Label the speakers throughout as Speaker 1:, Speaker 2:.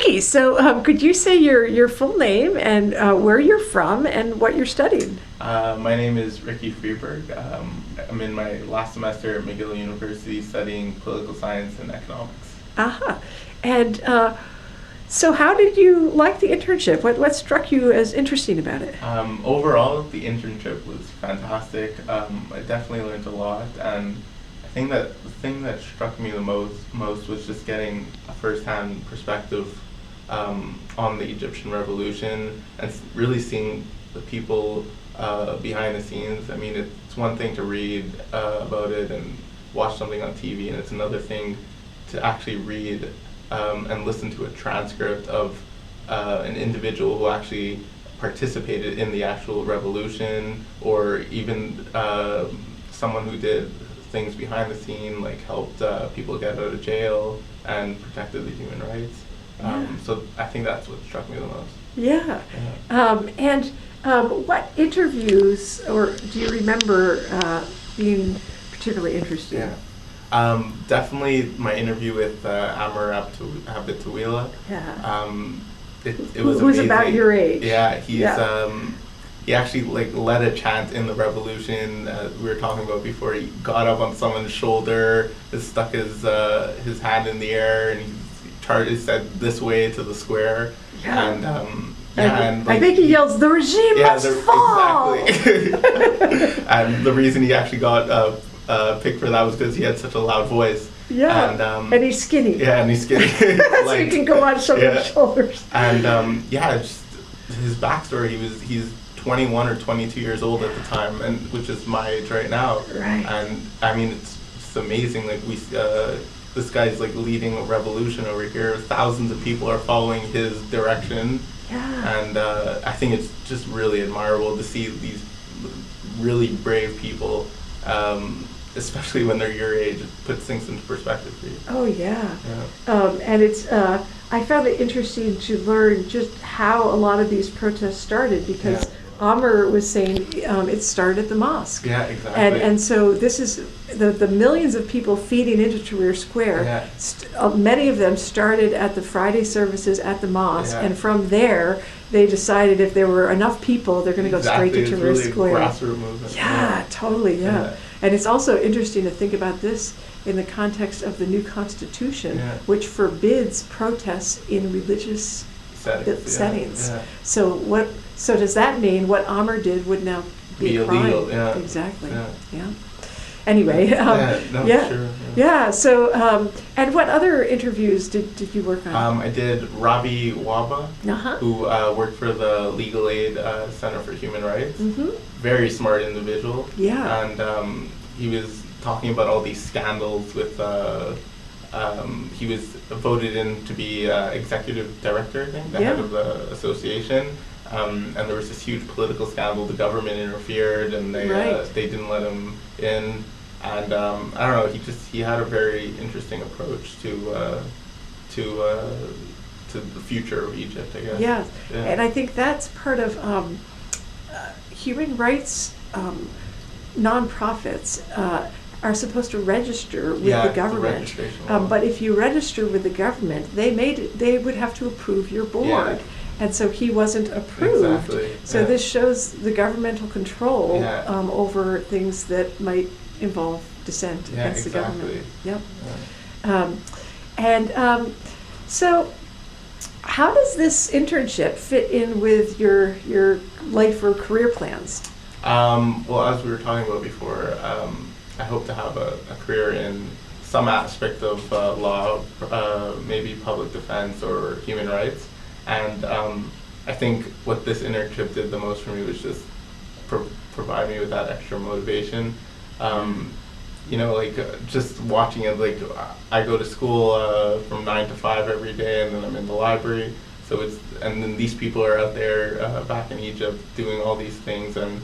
Speaker 1: Ricky, so could you say your full name and where you're from and what you're studying?
Speaker 2: My name is Ricky Freeberg. I'm in my last semester at McGill University studying political science and economics.
Speaker 1: Uh-huh. And so how did you like the internship? What struck you as interesting about it?
Speaker 2: Overall, the internship was fantastic. I definitely learned a lot, and I think that the thing that struck me the most was just getting a first-hand perspective on the Egyptian revolution and really seeing the people behind the scenes. I mean, it's one thing to read about it and watch something on TV, and it's another thing to actually read and listen to a transcript of an individual who actually participated in the actual revolution, or even someone who did things behind the scene, like helped people get out of jail and protected the human rights. So I think that's what struck me the most.
Speaker 1: Yeah. And what interviews, or do you remember being particularly interesting?
Speaker 2: Yeah. Definitely my interview with Amr Abdetawila.
Speaker 1: Yeah.
Speaker 2: It was
Speaker 1: Who's
Speaker 2: amazing.
Speaker 1: about your age.
Speaker 2: Yeah, he actually led a chant in the revolution. We were talking about before. He got up on someone's shoulder, stuck his hand in the air, and he said "this way" to the square.
Speaker 1: Yeah.
Speaker 2: And
Speaker 1: I think he yells, "The regime must fall!"
Speaker 2: Exactly. And the reason he actually got picked for that was because he had such a loud voice.
Speaker 1: Yeah, and he's skinny.
Speaker 2: Yeah, and he's skinny.
Speaker 1: So he can go on someone's shoulders.
Speaker 2: And just his backstory, he's 21 or 22 years old at the time, and which is my age right now.
Speaker 1: Right.
Speaker 2: And I mean, it's just amazing. Like this guy's like leading a revolution over here. Thousands of people are following his direction.
Speaker 1: Yeah.
Speaker 2: And I think it's just really admirable to see these really brave people, especially when they're your age. It puts things into perspective for you.
Speaker 1: Oh yeah. And it's I found it interesting to learn just how a lot of these protests started, because Amr was saying it started at the mosque.
Speaker 2: Yeah, exactly.
Speaker 1: And so this is the millions of people feeding into Tahrir Square.
Speaker 2: Yeah.
Speaker 1: Many of them started at the Friday services at the mosque, and from there they decided if there were enough people, they're going to go straight to Tahrir
Speaker 2: really
Speaker 1: Square.
Speaker 2: Grassroots movement.
Speaker 1: Yeah, totally. Yeah. And it's also interesting to think about this in the context of the new constitution, which forbids protests in religious settings.
Speaker 2: Yeah.
Speaker 1: So does that mean what Amr did would now be a crime?
Speaker 2: Illegal? Yeah.
Speaker 1: Exactly. Yeah. Anyway.
Speaker 2: Sure.
Speaker 1: Yeah. So and what other interviews did you work on?
Speaker 2: I did Rabi Waba, who worked for the Legal Aid Center for Human Rights. Mm-hmm. Very smart individual. Yeah. And he was talking about all these scandals with. He was voted in to be executive director, I think, the head of the association. And there was this huge political scandal. The government interfered, and they didn't let him in. And I don't know. He had a very interesting approach to the future of Egypt, I guess.
Speaker 1: Yeah. And I think that's part of human rights nonprofits. Are supposed to register with the government, but if you register with the government, they would have to approve your board, and so he wasn't approved.
Speaker 2: Exactly.
Speaker 1: So this shows the governmental control over things that might involve dissent against the government. Yep. Yeah. So how does this internship fit in with your life or career plans?
Speaker 2: Well, as we were talking about before. I hope to have a career in some aspect of law, maybe public defense or human rights. And I think what this internship did the most for me was just provide me with that extra motivation. Just watching it, I go to school from 9 to 5 every day, and then I'm in the library. And then these people are out there back in Egypt doing all these things, and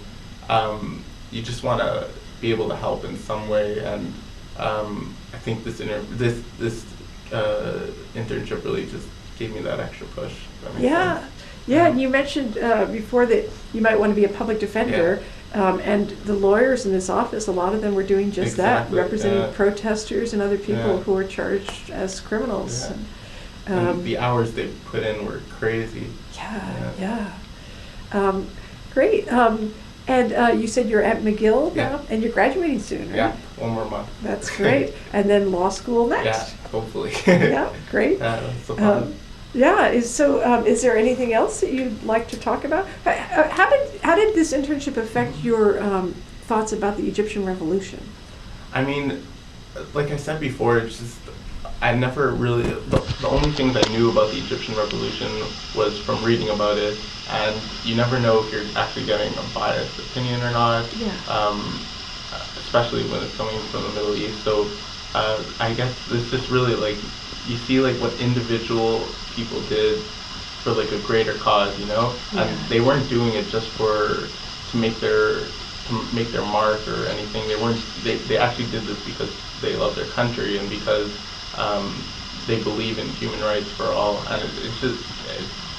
Speaker 2: you just want to be able to help in some way, and I think this internship really just gave me that extra push.
Speaker 1: Yeah, and you mentioned before that you might want to be a public defender, and the lawyers in this office, a lot of them were doing just that, representing protesters and other people who were charged as criminals.
Speaker 2: And the hours they put in were crazy.
Speaker 1: Yeah. Great. And you said you're at McGill now, and you're graduating soon, right?
Speaker 2: Yeah, one more month.
Speaker 1: That's great. And then law school next?
Speaker 2: Yeah, hopefully.
Speaker 1: Yeah, great.
Speaker 2: That's so fun.
Speaker 1: Is there anything else that you'd like to talk about? How did this internship affect your thoughts about the Egyptian Revolution?
Speaker 2: I mean, like I said before, it's just, I never really, the only things I knew about the Egyptian Revolution was from reading about it, and you never know if you're actually getting a biased opinion or not, especially when it's coming from the Middle East. So I guess it's just really like, you see like what individual people did for like a greater cause, you know? And they weren't doing it just to make their mark or anything. They actually did this because they love their country and because they believe in human rights for all, and it's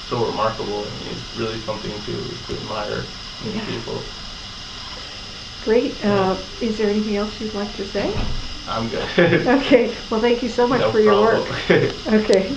Speaker 2: so remarkable. I mean, it's really something to admire in people.
Speaker 1: Great. Is there anything else you'd like to say?
Speaker 2: I'm good.
Speaker 1: Okay. Well, thank you so much for your work.
Speaker 2: No problem.
Speaker 1: Okay.